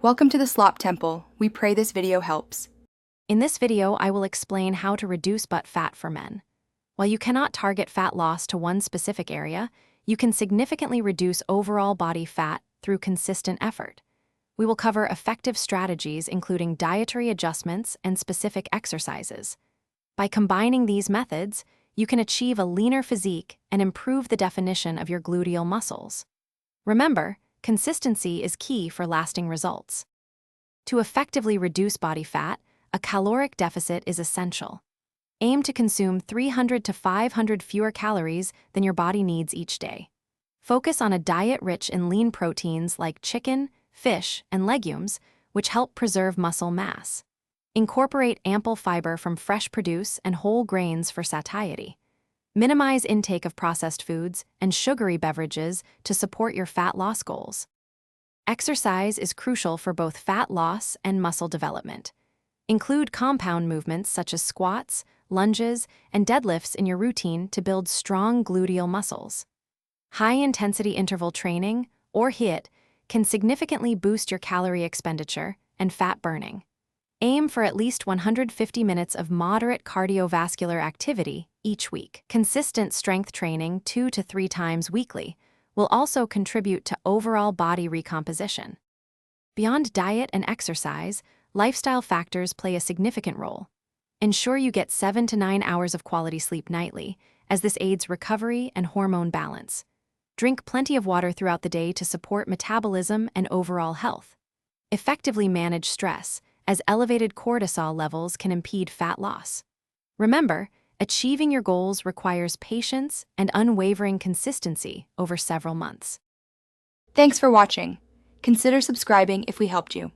Welcome to the Slop Temple. We pray this video helps. In this video, I will explain how to reduce butt fat for men. While you cannot target fat loss to one specific area, you can significantly reduce overall body fat through consistent effort. We will cover effective strategies including dietary adjustments and specific exercises. By combining these methods, you can achieve a leaner physique and improve the definition of your gluteal muscles. Remember, consistency is key for lasting results. To effectively reduce body fat, a caloric deficit is essential. Aim to consume 300 to 500 fewer calories than your body needs each day. Focus on a diet rich in lean proteins like chicken, fish, and legumes, which help preserve muscle mass. Incorporate ample fiber from fresh produce and whole grains for satiety. Minimize intake of processed foods and sugary beverages to support your fat loss goals. Exercise is crucial for both fat loss and muscle development. Include compound movements such as squats, lunges, and deadlifts in your routine to build strong gluteal muscles. High-intensity interval training, or HIIT, can significantly boost your calorie expenditure and fat burning. Aim for at least 150 minutes of moderate cardiovascular activity each week. Consistent strength training 2 to 3 times weekly will also contribute to overall body recomposition. Beyond diet and exercise, lifestyle factors play a significant role. Ensure you get 7 to 9 hours of quality sleep nightly, as this aids recovery and hormone balance. Drink plenty of water throughout the day to support metabolism and overall health. Effectively manage stress, as elevated cortisol levels can impede fat loss. Remember, achieving your goals requires patience and unwavering consistency over several months. Thanks for watching. Consider subscribing if we helped you.